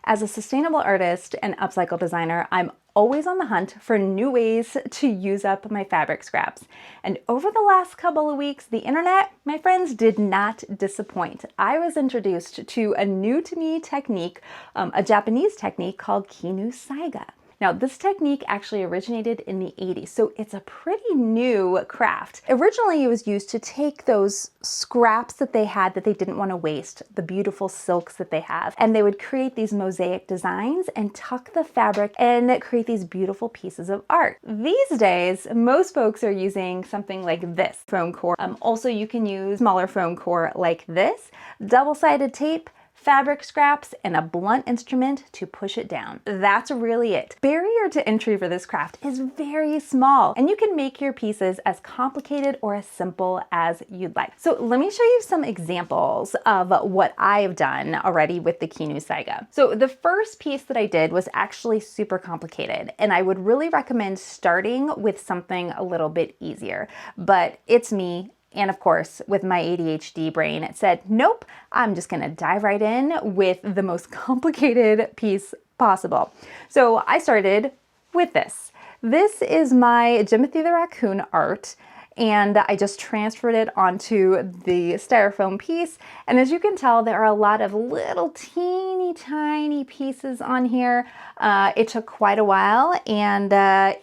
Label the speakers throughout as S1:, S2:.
S1: As a sustainable artist and upcycle designer, I'm always on the hunt for new ways to use up my fabric scraps. And over the last couple of weeks, the internet, my friends, did not disappoint. I was introduced to a new to me technique, a Japanese technique called Kinusaiga. Now, this technique actually originated in the 80s, so it's a pretty new craft. Originally, it was used to take those scraps that they had that they didn't want to waste, the beautiful silks that they have, and they would create these mosaic designs and tuck the fabric and create these beautiful pieces of art. These days, most folks are using something like this foam core. Also, you can use smaller foam core like this, double-sided tape, fabric scraps, and a blunt instrument to push it down. That's really it. Barrier to entry for this craft is very small, and you can make your pieces as complicated or as simple as you'd like. So let me show you some examples of what I've done already with the Kinusaiga. So the first piece that I did was actually super complicated, and I would really recommend starting with something a little bit easier, but it's me. And of course, with my ADHD brain, it said, nope, I'm just gonna dive right in with the most complicated piece possible. So I started with this. This is my Jimothy the Raccoon art, and I just transferred it onto the styrofoam piece. And as you can tell, there are a lot of little teeny tiny pieces on here. It took quite a while, and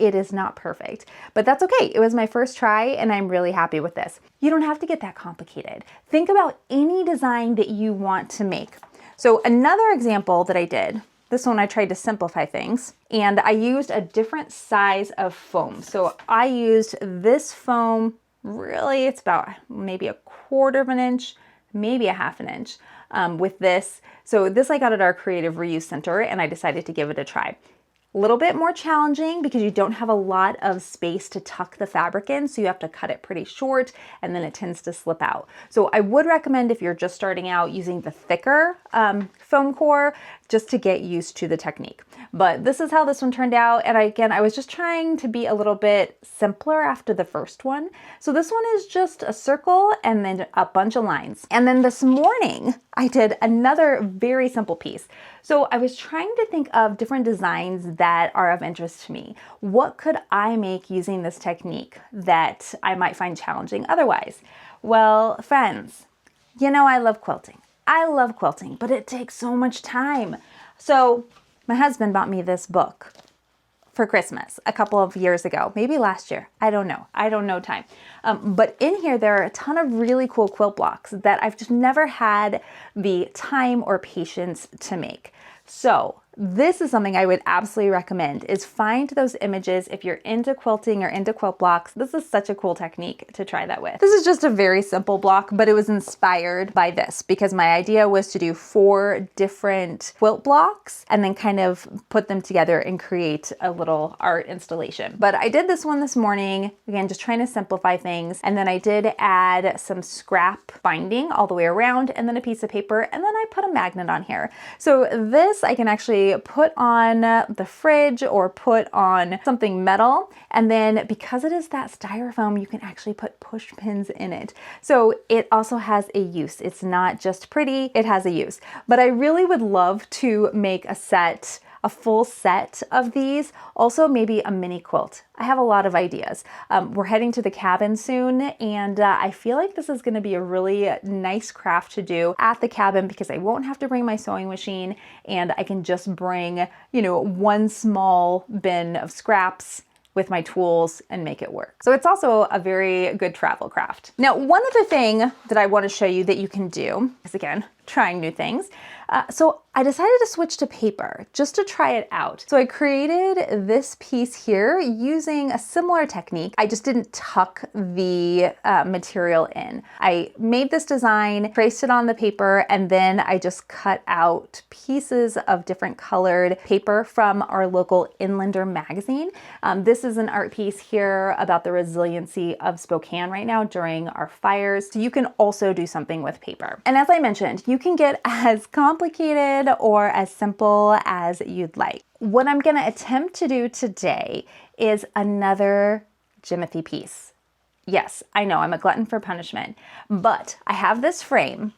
S1: it is not perfect, but that's okay. It was my first try, and I'm really happy with this. You don't have to get that complicated. Think about any design that you want to make. So another example that I did, this one I tried to simplify things, and I used a different size of foam. So I used this foam, really it's about maybe 1/4 of an inch, maybe 1/2 an inch with this. So this I got at our Creative Reuse Center, and I decided to give it a try. A little bit more challenging because you don't have a lot of space to tuck the fabric in, so you have to cut it pretty short, and then it tends to slip out. So I would recommend, if you're just starting out, using the thicker foam core just to get used to the technique. But this is how this one turned out, and again, I was just trying to be a little bit simpler after the first one. So this one is just a circle and then a bunch of lines. And then this morning, I did another very simple piece. So I was trying to think of different designs that are of interest to me. What could I make using this technique that I might find challenging otherwise? Well, friends, you know I love quilting. I love quilting, but it takes so much time. So my husband bought me this book for Christmas a couple of years ago, maybe last year. I don't know time. But in here, there are a ton of really cool quilt blocks that I've just never had the time or patience to make. So this is something I would absolutely recommend, is find those images. If you're into quilting or into quilt blocks, this is such a cool technique to try that with. This is just a very simple block, but it was inspired by this because my idea was to do 4 different quilt blocks and then kind of put them together and create a little art installation. But I did this one this morning, again, just trying to simplify things. And then I did add some scrap binding all the way around, and then a piece of paper, and then I put a magnet on here. So this I can actually put on the fridge or put on something metal, and then because it is that styrofoam, you can actually put push pins in it. So it also has a use. It's not just pretty, it has a use. But I really would love to make a full set of these. Also maybe a mini quilt. I have a lot of ideas. We're heading to the cabin soon, and I feel like this is gonna be a really nice craft to do at the cabin because I won't have to bring my sewing machine, and I can just bring, you know, one small bin of scraps with my tools and make it work. So it's also a very good travel craft. Now, one other thing that I want to show you that you can do is, again, trying new things. So I decided to switch to paper just to try it out. So I created this piece here using a similar technique. I just didn't tuck the material in. I made this design, traced it on the paper, and then I just cut out pieces of different colored paper from our local Inlander magazine. This is an art piece here about the resiliency of Spokane right now during our fires. So you can also do something with paper. And as I mentioned, you can get as complicated or as simple as you'd like. What I'm gonna attempt to do today is another Jimothy piece. Yes, I know I'm a glutton for punishment, but I have this frame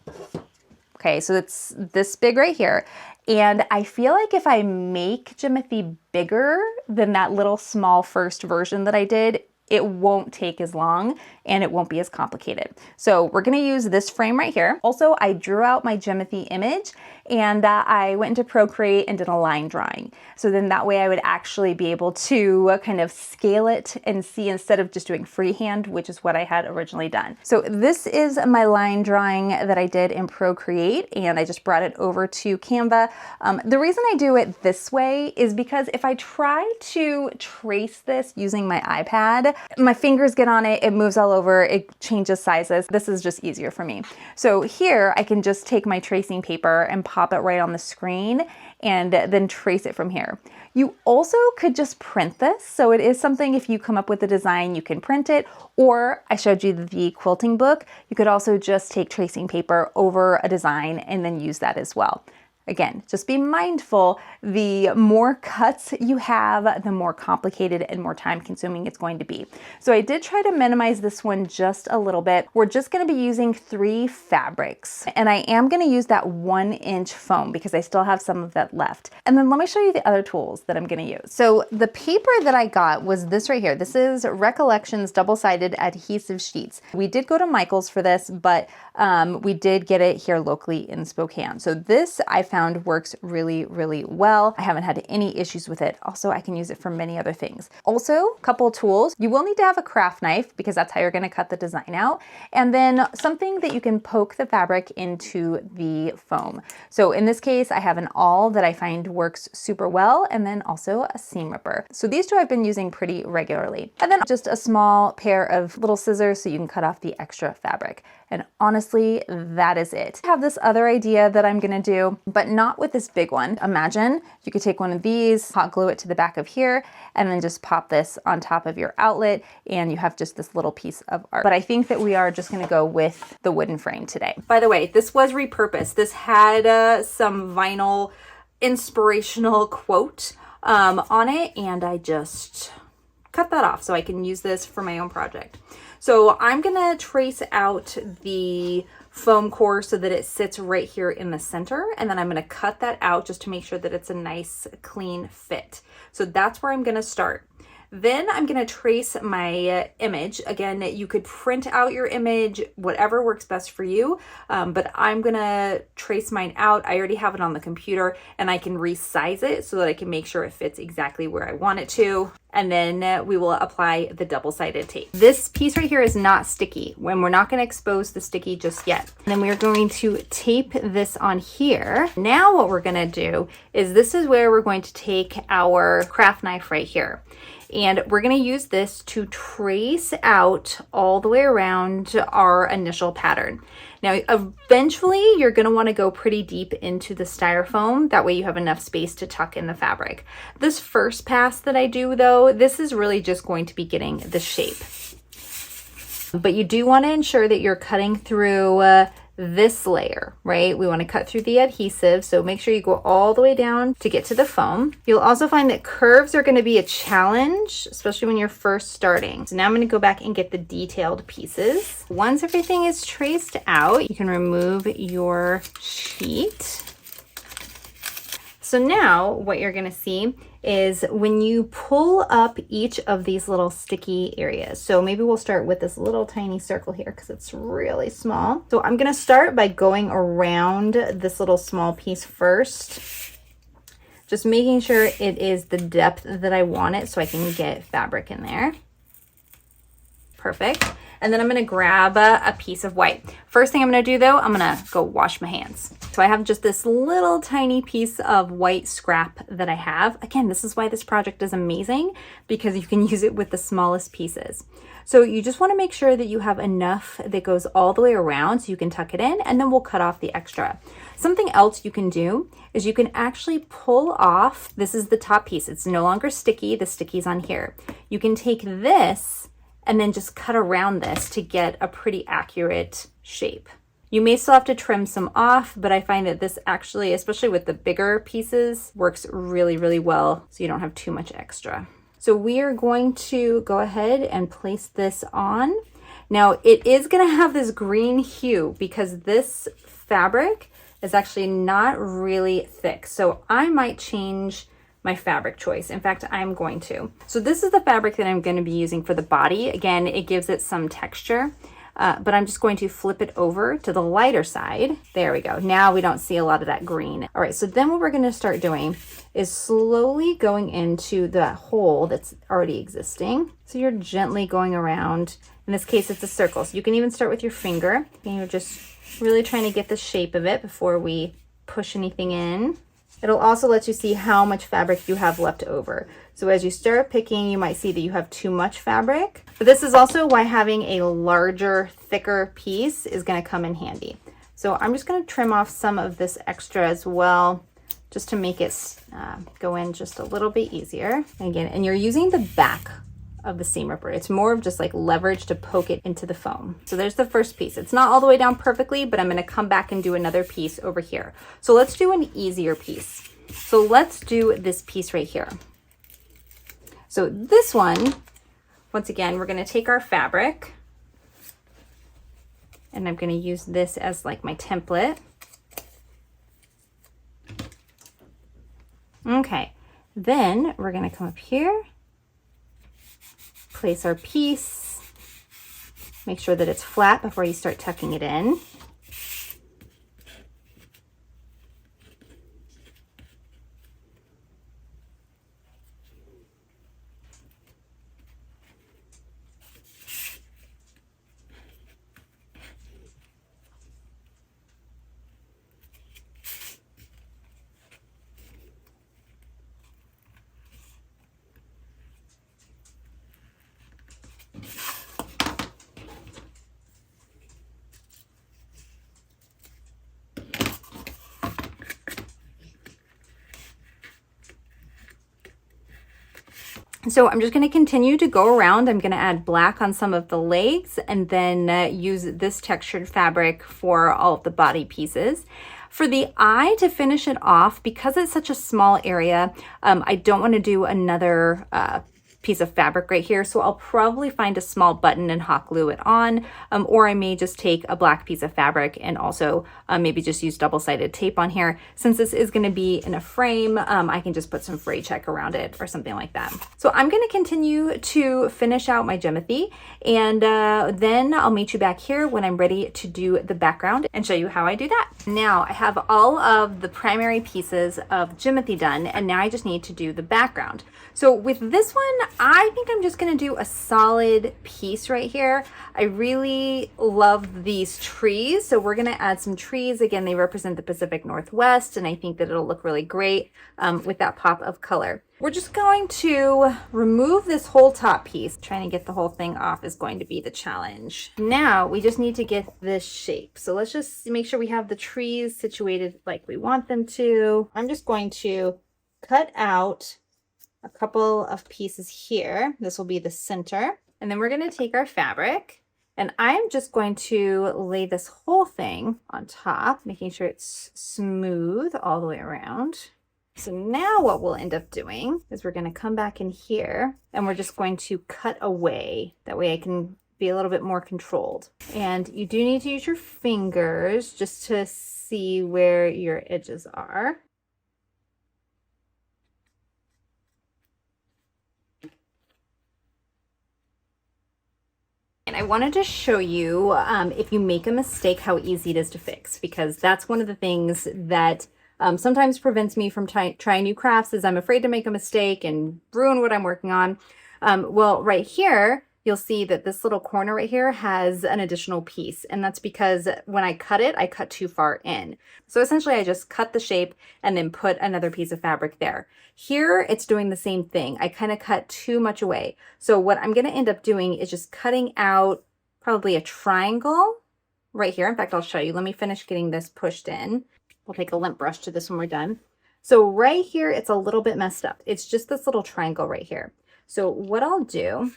S1: Okay, so it's this big right here. And I feel like if I make Jimothy bigger than that little small first version that I did, it won't take as long and it won't be as complicated. So we're gonna use this frame right here. Also, I drew out my Jimothy image and I went into Procreate and did a line drawing. So then that way I would actually be able to kind of scale it and see instead of just doing freehand, which is what I had originally done. So this is my line drawing that I did in Procreate and I just brought it over to Canva. The reason I do it this way is because if I try to trace this using my iPad, my fingers get on it, it moves all over, it changes sizes. This is just easier for me. So here I can just take my tracing paper and pop it right on the screen and then trace it from here. You also could just print this. So it is something, if you come up with a design, you can print it, or I showed you the quilting book. You could also just take tracing paper over a design and then use that as well. Again, just be mindful, the more cuts you have, the more complicated and more time consuming it's going to be. So I did try to minimize this one just a little bit. We're just gonna be using 3 fabrics, and I am gonna use that 1-inch foam because I still have some of that left. And then let me show you the other tools that I'm gonna use. So the paper that I got was this right here. This is Recollections double-sided adhesive sheets. We did go to Michael's for this, but we did get it here locally in Spokane. So this I found works really, really well. I haven't had any issues with it. Also, I can use it for many other things. Also, a couple tools. You will need to have a craft knife because that's how you're gonna cut the design out. And then something that you can poke the fabric into the foam. So in this case, I have an awl that I find works super well, and then also a seam ripper. So these two I've been using pretty regularly. And then just a small pair of little scissors so you can cut off the extra fabric. And honestly, that is it. I have this other idea that I'm gonna do, but not with this big one. Imagine you could take one of these, hot glue it to the back of here, and then just pop this on top of your outlet, and you have just this little piece of art. But I think that we are just gonna go with the wooden frame today. By the way, this was repurposed. This had some vinyl inspirational quote on it, and I just cut that off so I can use this for my own project. So I'm gonna trace out the foam core so that it sits right here in the center, and then I'm gonna cut that out just to make sure that it's a nice clean fit. So that's where I'm gonna start. Then I'm gonna trace my image. Again, you could print out your image, whatever works best for you, but I'm gonna trace mine out. I already have it on the computer and I can resize it so that I can make sure it fits exactly where I want it to. And then we will apply the double-sided tape. This piece right here is not sticky, when we're not gonna expose the sticky just yet. And then we're going to tape this on here. Now what we're gonna do is this is where we're going to take our craft knife right here. And we're gonna use this to trace out all the way around our initial pattern. Now, eventually you're gonna wanna go pretty deep into the styrofoam. That way you have enough space to tuck in the fabric. This first pass that I do though, this is really just going to be getting the shape. But you do wanna ensure that you're cutting through this layer, right? We want to cut through the adhesive, so make sure you go all the way down to get to the foam. You'll also find that curves are going to be a challenge, especially when you're first starting. So now I'm going to go back and get the detailed pieces. Once everything is traced out, you can remove your sheet. So now what you're going to see is when you pull up each of these little sticky areas. So maybe we'll start with this little tiny circle here because it's really small. So I'm going to start by going around this little small piece first, just making sure it is the depth that I want it so I can get fabric in there. Perfect. And then I'm gonna grab a piece of white. First thing I'm gonna do though, I'm gonna go wash my hands. So I have just this little tiny piece of white scrap that I have. Again, this is why this project is amazing, because you can use it with the smallest pieces. So you just wanna make sure that you have enough that goes all the way around so you can tuck it in, and then we'll cut off the extra. Something else you can do is you can actually pull off, this is the top piece. It's no longer sticky, the sticky's on here. You can take this and then just cut around this to get a pretty accurate shape. You may still have to trim some off, but I find that this actually, especially with the bigger pieces, works really, really well so you don't have too much extra. So we are going to go ahead and place this on. Now it is gonna have this green hue because this fabric is actually not really thick. So I might change my fabric choice. In fact, I'm going to. So this is the fabric that I'm going to be using for the body. Again, it gives it some texture, but I'm just going to flip it over to the lighter side. There we go. Now we don't see a lot of that green. All right, so then what we're going to start doing is slowly going into the hole that's already existing. So you're gently going around. In this case, it's a circle. So you can even start with your finger, and you're just really trying to get the shape of it before we push anything in. It'll also let you see how much fabric you have left over. So as you start picking, you might see that you have too much fabric. But this is also why having a larger, thicker piece is going to come in handy. So I'm just going to trim off some of this extra as well, just to make it go in just a little bit easier. And you're using the back of the seam ripper. It's more of just like leverage to poke it into the foam. So there's the first piece. It's not all the way down perfectly, but I'm going to come back and do another piece over here. So let's do an easier piece. So let's do this piece right here. So this one, once again, we're going to take our fabric, and I'm going to use this as like my template. Okay, then we're going to come up here, place our piece, make sure that it's flat before you start tucking it in. So I'm just going to continue to go around. I'm going to add black on some of the legs, and then use this textured fabric for all of the body pieces. For the eye, to finish it off, because it's such a small area, I don't want to do another piece of fabric right here, so I'll probably find a small button and hot glue it on, or I may just take a black piece of fabric and also maybe just use double-sided tape on here. Since this is going to be in a frame, I can just put some fray check around it or something like that. So I'm going to continue to finish out my Jimothy, and then I'll meet you back here when I'm ready to do the background and show you how I do that. Now I have all of the primary pieces of Jimothy done, and now I just need to do the background. So with this one, I think I'm just going to do a solid piece right here. I really love these trees, so we're going to add some trees. Again, they represent the Pacific Northwest, and I think that it'll look really great with that pop of color. We're just going to remove this whole top piece. Trying to get the whole thing off is going to be the challenge. Now we just need to get this shape. So let's just make sure we have the trees situated like we want them to. I'm just going to cut out a couple of pieces here. This will be the center. And then we're going to take our fabric, and I'm just going to lay this whole thing on top, making sure it's smooth all the way around. So now what we'll end up doing is we're going to come back in here, and we're just going to cut away. That way I can be a little bit more controlled. And you do need to use your fingers just to see where your edges are. And I wanted to show you, if you make a mistake, how easy it is to fix, because that's one of the things that sometimes prevents me from trying new crafts, is I'm afraid to make a mistake and ruin what I'm working on. Well, right here, you'll see that this little corner right here has an additional piece, and that's because when I cut it, I cut too far in. So essentially I just cut the shape and then put another piece of fabric there. Here, it's doing the same thing. I kind of cut too much away. So what I'm going to end up doing is just cutting out probably a triangle right here. In fact, I'll show you. Let me finish getting this pushed in. We'll take a lint brush to this when we're done. So right here, it's a little bit messed up. It's just this little triangle right here. So what I'll do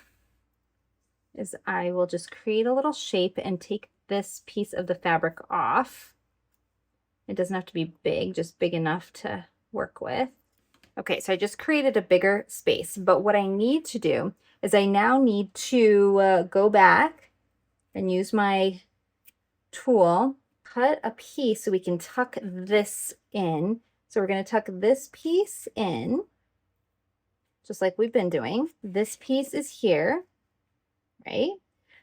S1: is I will just create a little shape and take this piece of the fabric off. It doesn't have to be big, just big enough to work with. Okay, so I just created a bigger space, but what I need to do is I now need to go back and use my tool cut a piece so we can tuck this in. So we're going to tuck this piece in, just like we've been doing. This piece is here, right?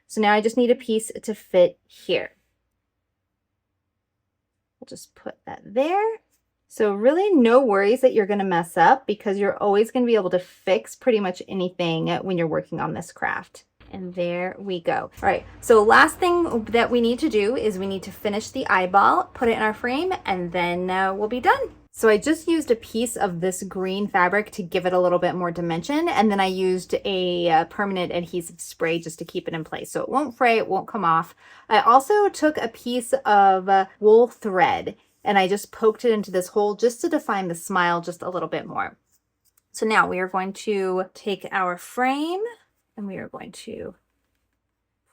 S1: So now I just need a piece to fit here. I'll just put that there. So really no worries that you're going to mess up, because you're always going to be able to fix pretty much anything when you're working on this craft. And there we go. All right, so last thing that we need to do is we need to finish the eyeball, put it in our frame, and then we'll be done. So I just used a piece of this green fabric to give it a little bit more dimension, and then I used a permanent adhesive spray just to keep it in place so it won't fray, it won't come off. I also took a piece of wool thread and I just poked it into this hole just to define the smile just a little bit more. So now we are going to take our frame and we are going to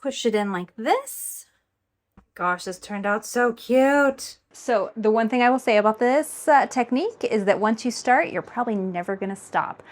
S1: push it in like this. Gosh, this turned out so cute. So the one thing I will say about this technique is that once you start, you're probably never gonna stop.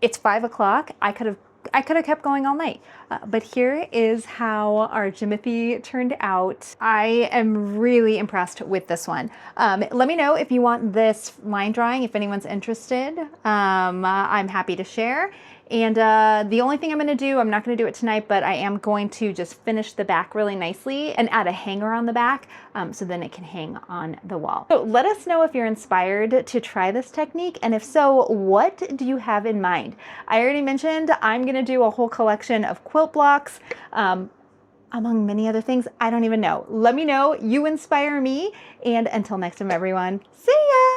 S1: It's 5 o'clock. I could have kept going all night, but here is how our Jimothy turned out. I am really impressed with this one. Let me know if you want this line drawing, if anyone's interested. I'm happy to share. And the only thing I'm going to do, I'm not going to do it tonight, but I am going to just finish the back really nicely and add a hanger on the back so then it can hang on the wall. So let us know if you're inspired to try this technique, and if so, what do you have in mind? I already mentioned I'm going to do a whole collection of quilt blocks, among many other things. I don't even know. Let me know. You inspire me. And until next time, everyone, see ya!